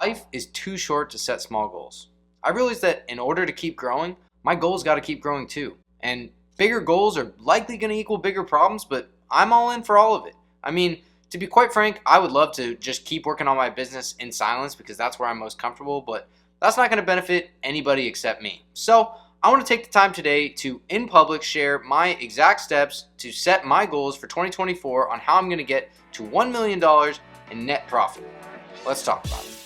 Life is too short to set small goals. I realized that in order to keep growing, my goals got to keep growing too. And bigger goals are likely going to equal bigger problems, but I'm all in for all of it. I mean, to be quite frank, I would love to just keep working on my business in silence because that's where I'm most comfortable, but that's not going to benefit anybody except me. So I want to take the time today to, in public, share my exact steps to set my goals for 2024 on how I'm going to get to $1 million in net profit. Let's talk about it.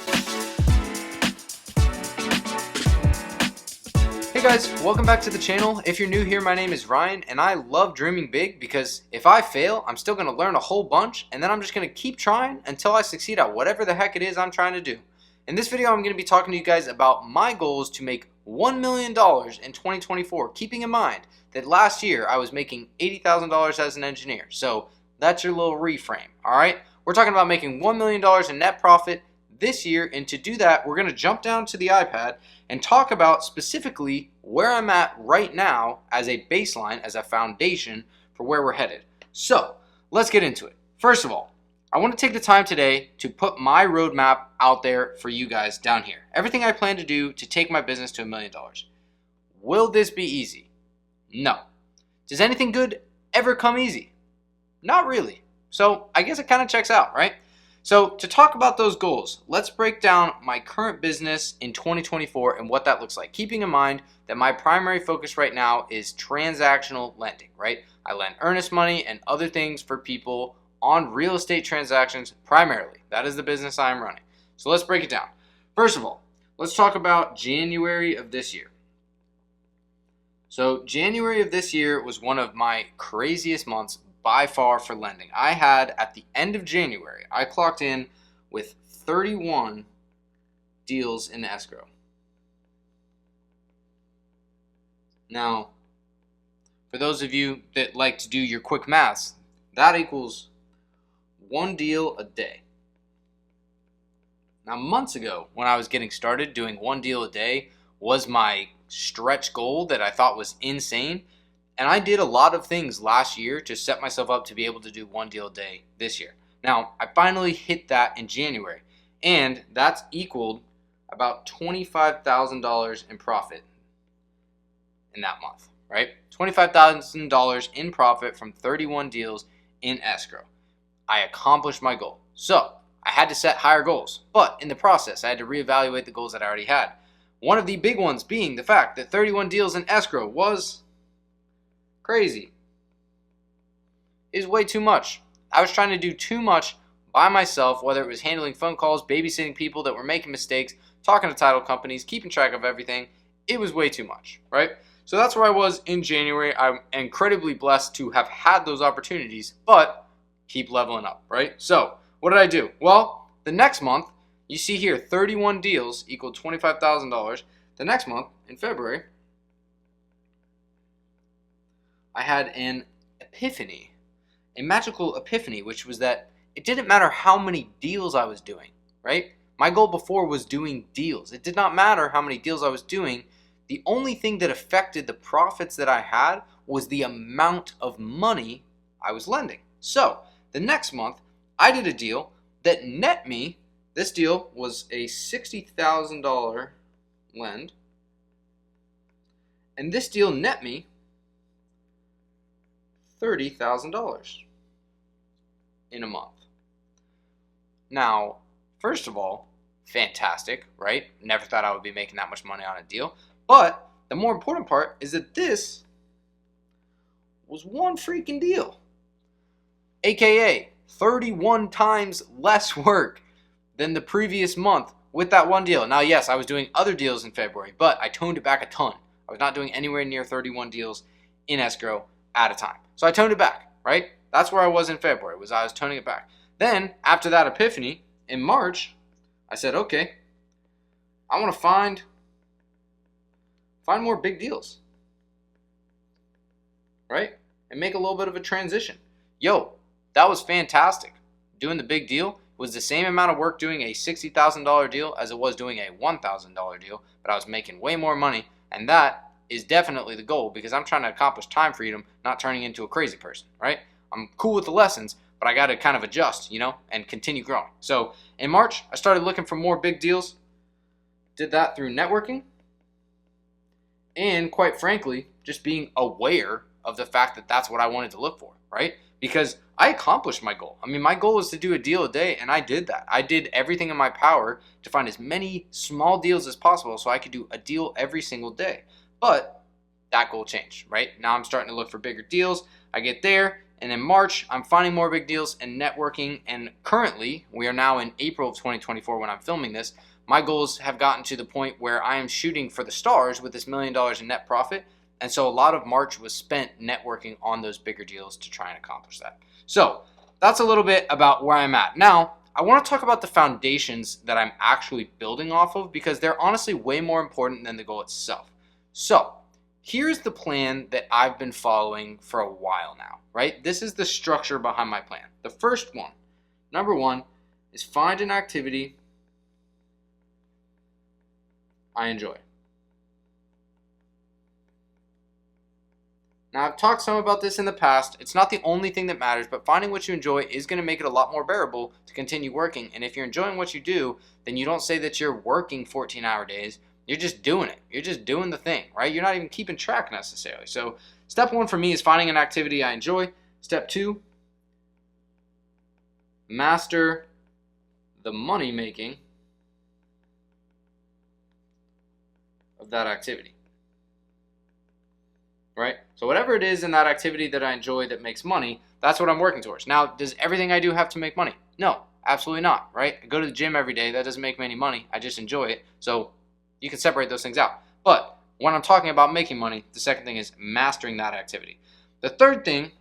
Hey guys, welcome back to the channel. If you're new here, my name is Ryan and I love dreaming big because if I fail, I'm still going to learn a whole bunch and then I'm just going to keep trying until I succeed at whatever the heck it is I'm trying to do. In this video, I'm going to be talking to you guys about my goals to make $1 million in 2024, keeping in mind that last year I was making $80,000 as an engineer. So that's your little reframe, all right? We're talking about making $1 million in net profit this year, and to do that, we're going to jump down to the iPad and talk about specifically where I'm at right now as a baseline, as a foundation for where we're headed. So let's get into it. First of all, I want to take the time today to put my roadmap out there for you guys down here. Everything I plan to do to take my business to $1 million. Will this be easy? No. Does anything good ever come easy? Not really. So I guess it kind of checks out, right? So to talk about those goals, let's break down my current business in 2024 and what that looks like. Keeping in mind that my primary focus right now is transactional lending, right? I lend earnest money and other things for people on real estate transactions primarily. That is the business I'm running. So let's break it down. First of all, let's talk about January of this year. So January of this year was one of my craziest months by far for lending. I had, at the end of January, I clocked in with 31 deals in escrow. Now, for those of you that like to do your quick maths, that equals one deal a day. Now, months ago, when I was getting started, doing one deal a day was my stretch goal that I thought was insane. And I did a lot of things last year to set myself up to be able to do one deal a day this year. Now, I finally hit that in January, and that's equaled about $25,000 in profit in that month, right? $25,000 in profit from 31 deals in escrow. I accomplished my goal. So I had to set higher goals, but in the process, I had to reevaluate the goals that I already had. One of the big ones being the fact that 31 deals in escrow was crazy. Is way too much. I was trying to do too much by myself, whether it was handling phone calls, babysitting people that were making mistakes, talking to title companies, keeping track of everything. It was way too much, right? So that's where I was in January. I'm incredibly blessed to have had those opportunities, but keep leveling up, right? So what did I do? Well, the next month, you see here, 31 deals equaled $25,000. The next month, in February, I had an epiphany, a magical epiphany, which was that it didn't matter how many deals I was doing, right? My goal before was doing deals. It did not matter how many deals I was doing. The only thing that affected the profits that I had was the amount of money I was lending. So the next month, I did a deal that net me, this deal was a $60,000 lend, and this deal net me $30,000 in a month. Now, first of all, fantastic, right? Never thought I would be making that much money on a deal. But the more important part is that this was one freaking deal, aka 31 times less work than the previous month with that one deal. Now, yes, I was doing other deals in February, but I toned it back a ton. I was not doing anywhere near 31 deals in escrow at a time. So I toned it back, right? That's where I was in February, I was toning it back. Then, after that epiphany, in March, I said, okay, I want to find more big deals, right? And make a little bit of a transition. Yo, that was fantastic. Doing the big deal was the same amount of work doing a $60,000 deal as it was doing a $1,000 deal, but I was making way more money, and that is definitely the goal because I'm trying to accomplish time freedom, not turning into a crazy person, right? I'm cool with the lessons, but I got to kind of adjust, and continue growing. So in March, I started looking for more big deals. Did that through networking and, quite frankly, just being aware of the fact that that's what I wanted to look for, right? Because I accomplished my goal. I mean, my goal was to do a deal a day, and I did that. I did everything in my power to find as many small deals as possible so I could do a deal every single day. But that goal changed, right? Now I'm starting to look for bigger deals. I get there, and in March, I'm finding more big deals and networking. And currently, we are now in April of 2024 when I'm filming this. My goals have gotten to the point where I am shooting for the stars with this $1 million in net profit. And so a lot of March was spent networking on those bigger deals to try and accomplish that. So that's a little bit about where I'm at. Now, I want to talk about the foundations that I'm actually building off of because they're honestly way more important than the goal itself. So here's the plan that I've been following for a while now, right? This is the structure behind my plan. The first one, number one, is find an activity I enjoy. Now, I've talked some about this in the past. It's not the only thing that matters, but finding what you enjoy is going to make it a lot more bearable to continue working. And if you're enjoying what you do, then you don't say that you're working 14-hour days. You're just doing it. You're just doing the thing, right? You're not even keeping track necessarily. So step one for me is finding an activity I enjoy. Step two, master the money making of that activity, right? So whatever it is in that activity that I enjoy that makes money, that's what I'm working towards. Now, does everything I do have to make money? No, absolutely not, right? I go to the gym every day. That doesn't make me any money. I just enjoy it. So you can separate those things out. But when I'm talking about making money, the second thing is mastering that activity. The third thing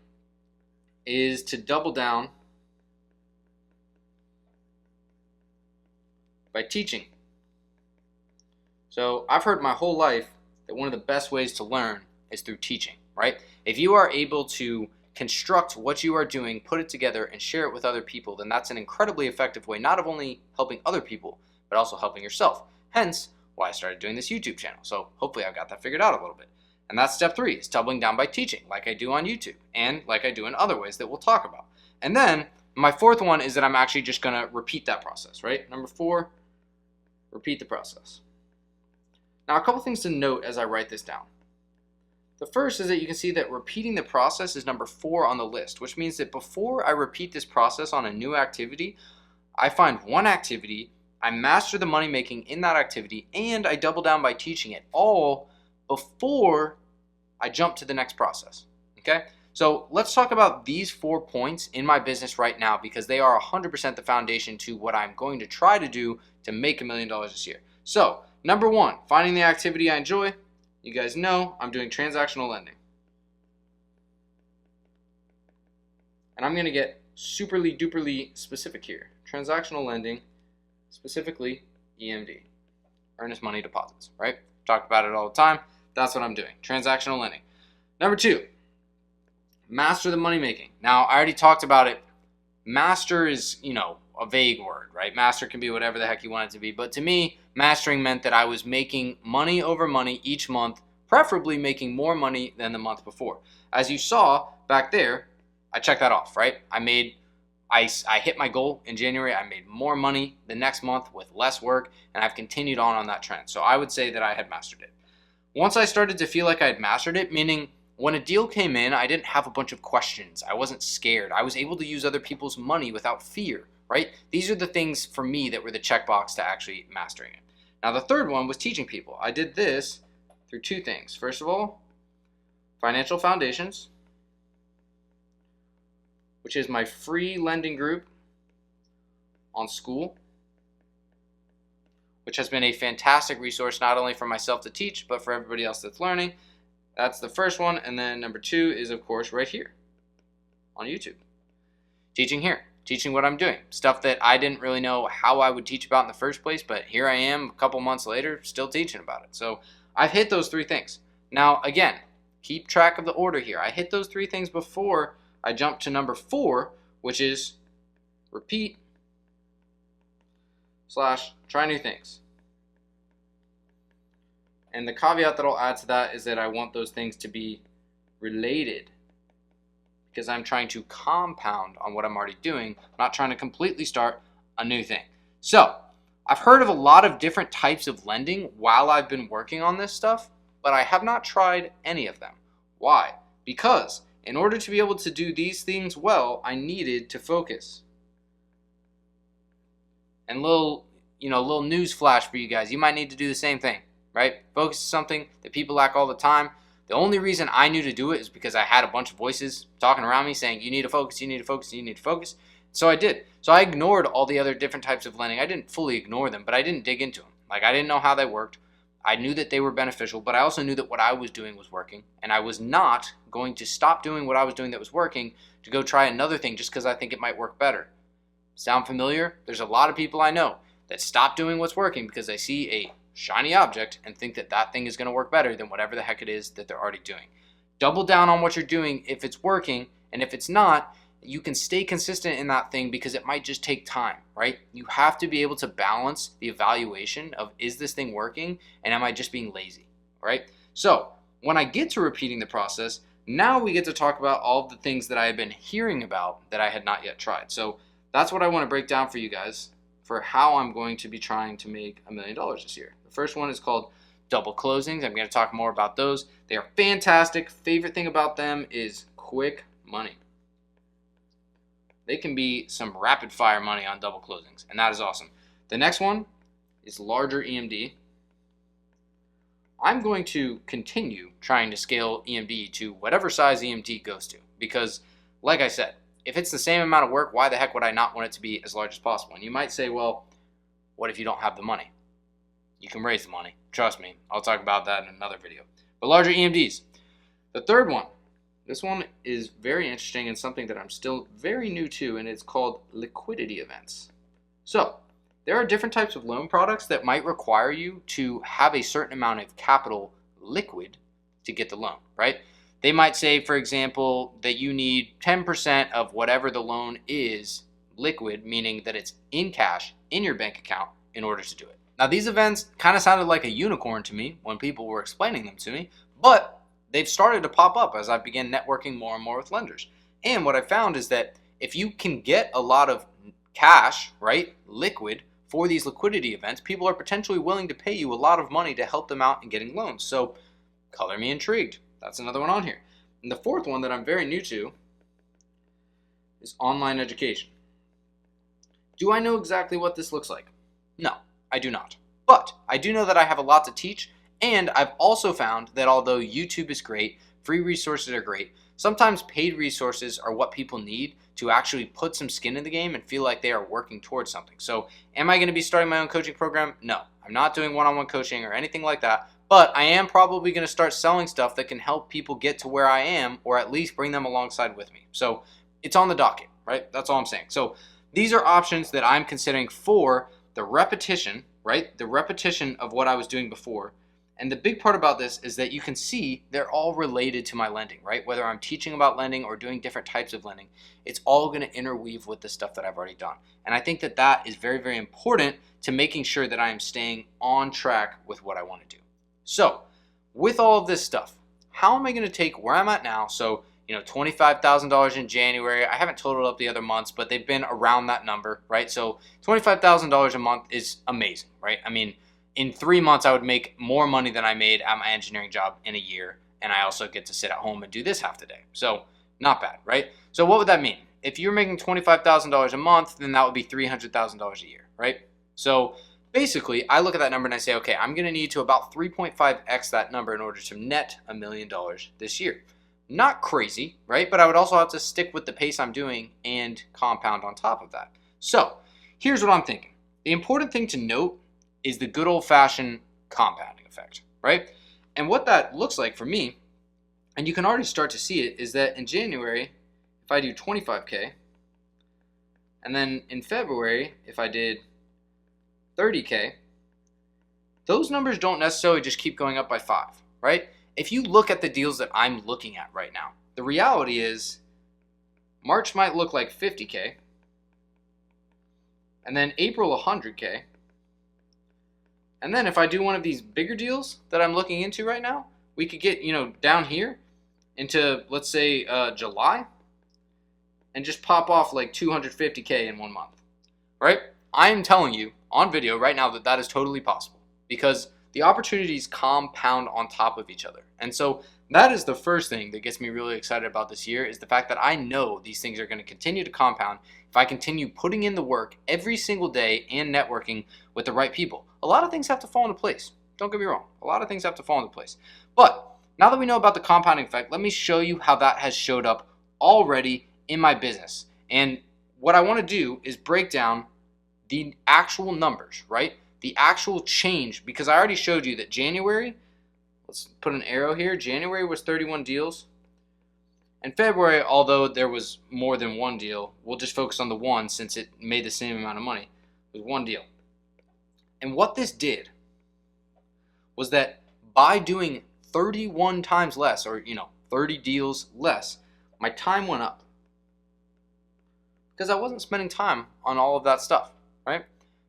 is to double down by teaching. So I've heard my whole life that one of the best ways to learn is through teaching, right? If you are able to construct what you are doing, put it together, and share it with other people, then that's an incredibly effective way, not of only helping other people, but also helping yourself. Hence, why I started doing this YouTube channel. So hopefully I've got that figured out a little bit. And that's step three, is doubling down by teaching, like I do on YouTube, and like I do in other ways that we'll talk about. And then my fourth one is that I'm actually just going to repeat that process, right? Number four, repeat the process. Now, a couple things to note as I write this down. The first is that you can see that repeating the process is number 4 on the list, which means that before I repeat this process on a new activity, I find one activity, I master the money making in that activity, and I double down by teaching it all before I jump to the next process. Okay? So let's talk about these 4 points in my business right now because they are 100% the foundation to what I'm going to try to do to make $1 million this year. So, number 1, finding the activity I enjoy. You guys know I'm doing transactional lending. And I'm going to get superly duperly specific here. Transactional lending, specifically EMD, earnest money deposits, right? Talk about it all the time. That's what I'm doing, transactional lending. Number 2, master the money making. Now, I already talked about it. Master is, a vague word, right? Master can be whatever the heck you want it to be. But to me, mastering meant that I was making money over money each month, preferably making more money than the month before. As you saw back there, I checked that off, right? I hit my goal in January. I made more money the next month with less work, and I've continued on that trend. So I would say that I had mastered it. Once I started to feel like I had mastered it, meaning when a deal came in, I didn't have a bunch of questions. I wasn't scared. I was able to use other people's money without fear, right? These are the things for me that were the checkbox to actually mastering it. Now, the third one was teaching people. I did this through 2 things. First of all, financial foundations, which is my free lending group on Skool, which has been a fantastic resource not only for myself to teach, but for everybody else that's learning. That's the first one. And then number 2 is, of course, right here on YouTube. Teaching here. Teaching what I'm doing. Stuff that I didn't really know how I would teach about in the first place, but here I am a couple months later still teaching about it. So I've hit those 3 things. Now, again, keep track of the order here. I hit those 3 things before I jump to number 4, which is repeat / try new things. And the caveat that I'll add to that is that I want those things to be related, because I'm trying to compound on what I'm already doing. I'm not trying to completely start a new thing. So I've heard of a lot of different types of lending while I've been working on this stuff, but I have not tried any of them. Why? Because in order to be able to do these things well, I needed to focus. And little news flash for you guys. You might need to do the same thing, right? Focus is something that people lack all the time. The only reason I knew to do it is because I had a bunch of voices talking around me saying, you need to focus, you need to focus, you need to focus. So I did. So I ignored all the other different types of lending. I didn't fully ignore them, but I didn't dig into them. Like, I didn't know how they worked. I knew that they were beneficial, but I also knew that what I was doing was working. And I was not going to stop doing what I was doing that was working to go try another thing just because I think it might work better. Sound familiar? There's a lot of people I know that stop doing what's working because they see a shiny object and think that that thing is going to work better than whatever the heck it is that they're already doing. Double down on what you're doing if it's working, and if it's not, you can stay consistent in that thing because it might just take time, right? You have to be able to balance the evaluation of, is this thing working and am I just being lazy, right? So when I get to repeating the process, now we get to talk about all of the things that I have been hearing about that I had not yet tried. So that's what I want to break down for you guys for how I'm going to be trying to make $1 million this year. The first one is called double closings. I'm going to talk more about those. They are fantastic. Favorite thing about them is quick money. They can be some rapid fire money on double closings, and that is awesome. The next one is larger EMD. I'm going to continue trying to scale EMD to whatever size EMD goes to, because like I said, if it's the same amount of work, why the heck would I not want it to be as large as possible? And you might say, well, what if you don't have the money? You can raise the money. Trust me, I'll talk about that in another video. But larger EMDs. The third one, this one is very interesting and something that I'm still very new to, and it's called liquidity events. So there are different types of loan products that might require you to have a certain amount of capital liquid to get the loan, right? They might say, for example, that you need 10% of whatever the loan is liquid, meaning that it's in cash in your bank account in order to do it. Now, these events kind of sounded like a unicorn to me when people were explaining them to me, but they've started to pop up as I began networking more and more with lenders. And what I found is that if you can get a lot of cash, right, liquid, for these liquidity events, people are potentially willing to pay you a lot of money to help them out in getting loans. So, color me intrigued. That's another one on here. And the fourth one that I'm very new to is online education. Do I know exactly what this looks like? No, I do not. But I do know that I have a lot to teach, and I've also found that although YouTube is great, free resources are great, sometimes paid resources are what people need to actually put some skin in the game and feel like they are working towards something. So am I going to be starting my own coaching program? No, I'm not doing one-on-one coaching or anything like that. But I am probably going to start selling stuff that can help people get to where I am, or at least bring them alongside with me. So it's on the docket, right? That's all I'm saying. So these are options that I'm considering for the repetition, right? The repetition of what I was doing before. And the big part about this is that you can see they're all related to my lending, right? Whether I'm teaching about lending or doing different types of lending, it's all going to interweave with the stuff that I've already done. And I think that that is very, very important to making sure that I am staying on track with what I want to do. So with all of this stuff, how am I going to take where I'm at now? So, $25,000 in January. I haven't totaled up the other months, but they've been around that number, right? So $25,000 a month is amazing, right? I mean, in 3 months, I would make more money than I made at my engineering job in a year. And I also get to sit at home and do this half the day. So not bad, right? So what would that mean? If you're making $25,000 a month, then that would be $300,000 a year, right? So basically, I look at that number and I say, okay, I'm going to need to about 3.5x that number in order to net $1 million this year. Not crazy, right? But I would also have to stick with the pace I'm doing and compound on top of that. So here's what I'm thinking. The important thing to note is the good old-fashioned compounding effect, right? And what that looks like for me, and you can already start to see it, is that in January, if I do 25K, and then in February, if I did 30K, those numbers don't necessarily just keep going up by 5, right? If you look at the deals that I'm looking at right now, the reality is March might look like 50K, and then April 100K, and then if I do one of these bigger deals that I'm looking into right now, we could get, down here into, let's say, July, and just pop off like 250K in 1 month, right? I am telling you on video right now that that is totally possible because the opportunities compound on top of each other. And so that is the first thing that gets me really excited about this year, is the fact that I know these things are going to continue to compound if I continue putting in the work every single day and networking with the right people. A lot of things have to fall into place. Don't get me wrong. A lot of things have to fall into place. But now that we know about the compounding effect, let me show you how that has showed up already in my business. And what I want to do is break down the actual numbers, right? The actual change, because I already showed you that January, let's put an arrow here, January was 31 deals. And February, although there was more than one deal, we'll just focus on the one since it made the same amount of money. It was one deal. And what this did was that by doing 31 times less, or 30 deals less, my time went up. Because I wasn't spending time on all of that stuff, right?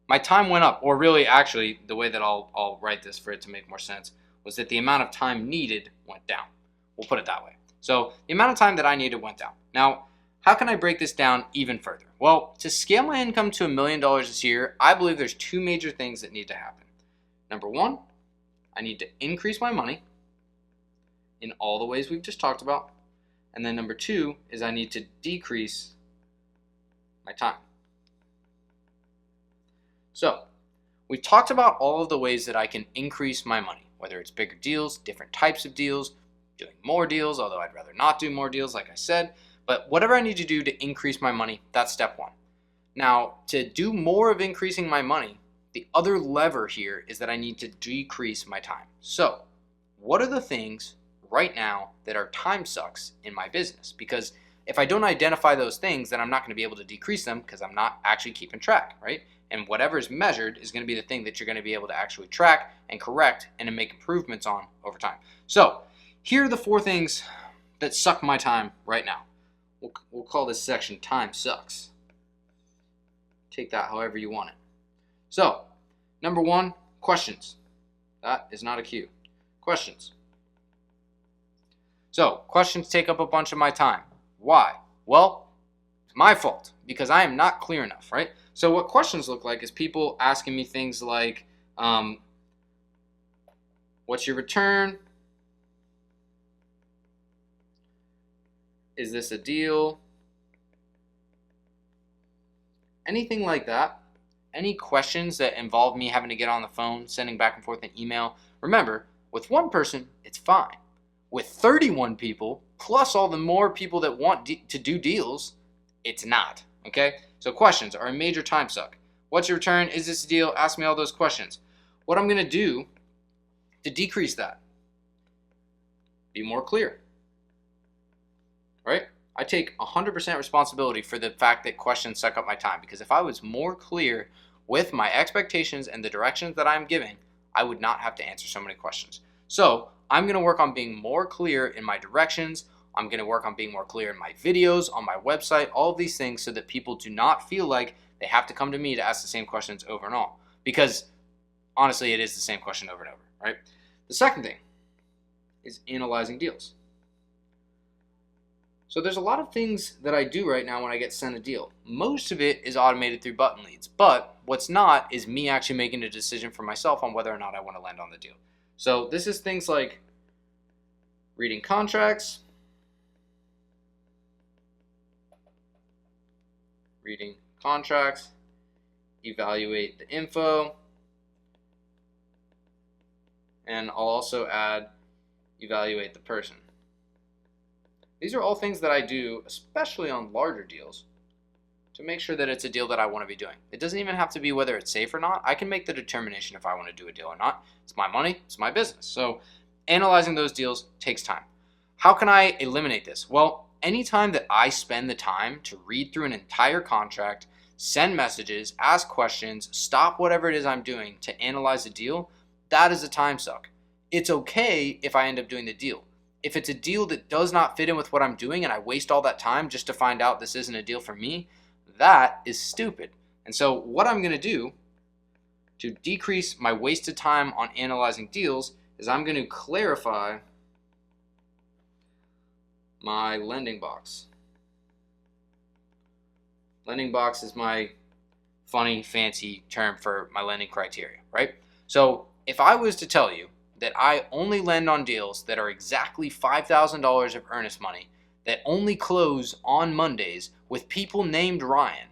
My time went up, or really actually the way that I'll write this for it to make more sense was that the amount of time needed went down. We'll put it that way. So the amount of time that I needed went down. Now, how can I break this down even further? Well, to scale my income to $1 million this year, I believe there's two major things that need to happen. Number one, I need to increase my money in all the ways we've just talked about. And then number two is I need to decrease my time. So we've talked about all of the ways that I can increase my money, whether it's bigger deals, different types of deals, doing more deals, although I'd rather not do more deals like I said, but whatever I need to do to increase my money, that's step one. Now, to do more of increasing my money, the other lever here is that I need to decrease my time. So what are the things right now that are time sucks in my business? Because if I don't identify those things, then I'm not going to be able to decrease them because I'm not actually keeping track, right? And whatever is measured is going to be the thing that you're going to be able to actually track and correct and to make improvements on over time. So here are the four things that suck my time right now. We'll call this section Time Sucks. Take that however you want it. So, number one, questions. That is not a cue. Questions. So, questions take up a bunch of my time. Why? Well, it's my fault because I am not clear enough, right? So what questions look like is people asking me things like, what's your return? Is this a deal? Anything like that. Any questions that involve me having to get on the phone, sending back and forth an email. Remember, with one person, it's fine. With 31 people, plus all the more people that want to do deals, it's not, okay? So questions are a major time suck. What's your return? Is this a deal? Ask me all those questions. What I'm going to do to decrease that, be more clear, right? I take 100% responsibility for the fact that questions suck up my time, because if I was more clear with my expectations and the directions that I'm giving, I would not have to answer so many questions. So I'm going to work on being more clear in my directions. I'm going to work on being more clear in my videos, on my website, all of these things so that people do not feel like they have to come to me to ask the same questions over and on. Because honestly, it is the same question over and over, right? The second thing is analyzing deals. So there's a lot of things that I do right now when I get sent a deal. Most of it is automated through button leads, but what's not is me actually making a decision for myself on whether or not I want to land on the deal. So this is things like reading contracts, evaluate the info, and I'll also add evaluate the person. These are all things that I do, especially on larger deals, to make sure that it's a deal that I want to be doing. It doesn't even have to be whether it's safe or not. I can make the determination if I want to do a deal or not. It's my money, it's my business. So analyzing those deals takes time. How can I eliminate this? Well, anytime that I spend the time to read through an entire contract, send messages, ask questions, stop whatever it is I'm doing to analyze a deal, that is a time suck. It's okay if I end up doing the deal. If it's a deal that does not fit in with what I'm doing and I waste all that time just to find out this isn't a deal for me, that is stupid. And so what I'm going to do to decrease my wasted time on analyzing deals is I'm going to clarify my lending box. Lending box is my funny, fancy term for my lending criteria, right? So if I was to tell you that I only lend on deals that are exactly $5,000 of earnest money, that only close on Mondays with people named Ryan,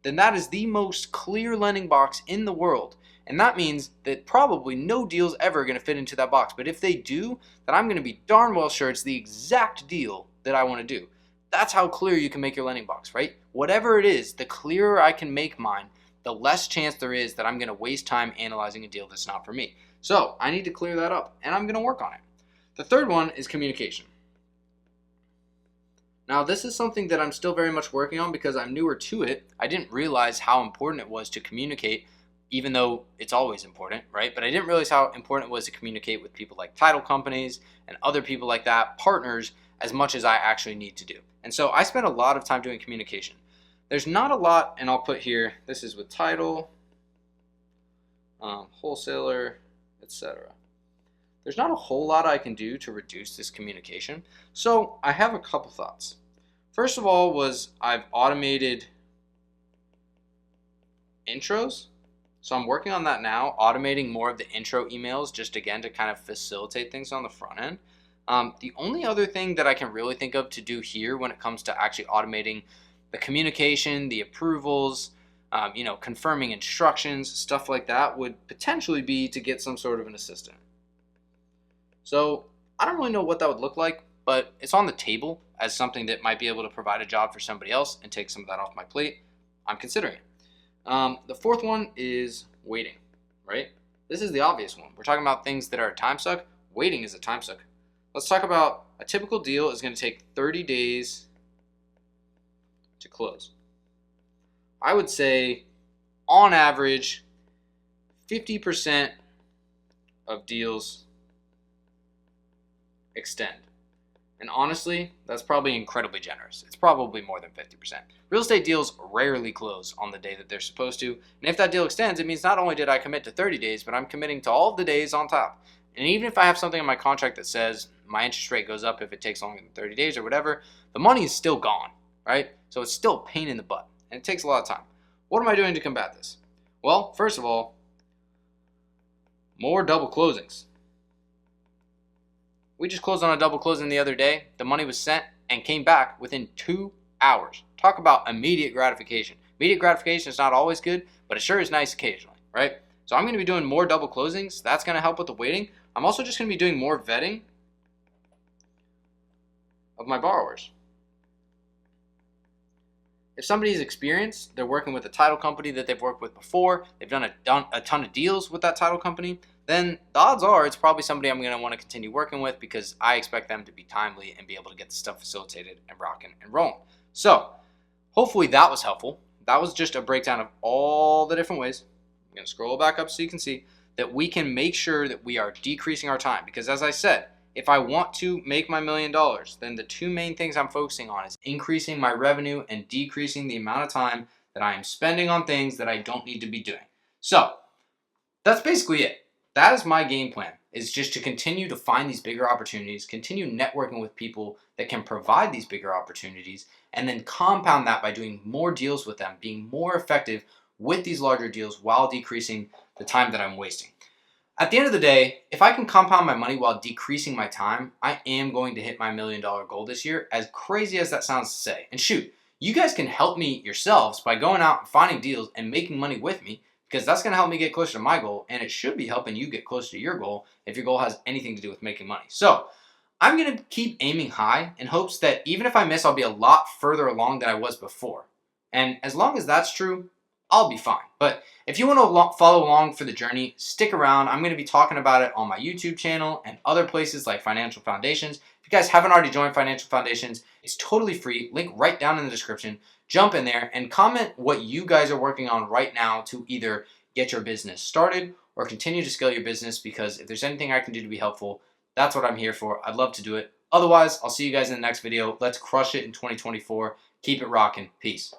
then that is the most clear lending box in the world. And that means that probably no deal's ever going to fit into that box. But if they do, then I'm going to be darn well sure it's the exact deal that I want to do. That's how clear you can make your lending box, right? Whatever it is, the clearer I can make mine, the less chance there is that I'm going to waste time analyzing a deal that's not for me. So I need to clear that up, and I'm going to work on it. The third one is communication. Now, this is something that I'm still very much working on because I'm newer to it. I didn't realize how important it was to communicate, even though it's always important, right? But I didn't realize how important it was to communicate with people like title companies and other people like that, partners, as much as I actually need to do. And so I spent a lot of time doing communication. There's not a lot, and I'll put here, this is with title, wholesaler, etc. There's not a whole lot I can do to reduce this communication. So I have a couple thoughts. First of all was I've automated intros. So I'm working on that now, automating more of the intro emails, just again to kind of facilitate things on the front end. The only other thing that I can really think of to do here when it comes to actually automating the communication, the approvals, confirming instructions, stuff like that would potentially be to get some sort of an assistant. So I don't really know what that would look like, but it's on the table as something that might be able to provide a job for somebody else and take some of that off my plate. I'm considering it. The fourth one is waiting, right? This is the obvious one. We're talking about things that are a time suck. Waiting is a time suck. Let's talk about a typical deal is going to take 30 days to close. I would say on average 50% of deals extend. And honestly, that's probably incredibly generous. It's probably more than 50%. Real estate deals rarely close on the day that they're supposed to. And if that deal extends, it means not only did I commit to 30 days, but I'm committing to all of the days on top. And even if I have something in my contract that says my interest rate goes up if it takes longer than 30 days or whatever, the money is still gone, right? So it's still a pain in the butt. And it takes a lot of time. What am I doing to combat this? Well, first of all, more double closings. We just closed on a double closing the other day. The money was sent and came back within 2 hours. Talk about immediate gratification. Immediate gratification is not always good, but it sure is nice occasionally, right? So I'm going to be doing more double closings. That's going to help with the waiting. I'm also just going to be doing more vetting of my borrowers. If somebody's experienced, they're working with a title company that they've worked with before, they've done a ton of deals with that title company, then the odds are it's probably somebody I'm going to want to continue working with because I expect them to be timely and be able to get the stuff facilitated and rocking and rolling. So hopefully that was helpful. That was just a breakdown of all the different ways. I'm going to scroll back up so you can see that we can make sure that we are decreasing our time. Because as I said, if I want to make my $1 million, then the two main things I'm focusing on is increasing my revenue and decreasing the amount of time that I am spending on things that I don't need to be doing. So that's basically it. That is my game plan, is just to continue to find these bigger opportunities, continue networking with people that can provide these bigger opportunities, and then compound that by doing more deals with them, being more effective with these larger deals while decreasing the time that I'm wasting. At the end of the day, if I can compound my money while decreasing my time, I am going to hit my $1 million goal this year, as crazy as that sounds to say. And shoot, you guys can help me yourselves by going out and finding deals and making money with me, because that's going to help me get closer to my goal, and it should be helping you get closer to your goal if your goal has anything to do with making money. So I'm going to keep aiming high in hopes that even if I miss, I'll be a lot further along than I was before. And as long as that's true, I'll be fine. But if you want to follow along for the journey, stick around. I'm going to be talking about it on my YouTube channel and other places like Financial Foundations. If you guys haven't already joined Financial Foundations, it's totally free. Link right down in the description. Jump in there and comment what you guys are working on right now to either get your business started or continue to scale your business, because if there's anything I can do to be helpful, that's what I'm here for. I'd love to do it. Otherwise, I'll see you guys in the next video. Let's crush it in 2024. Keep it rocking. Peace.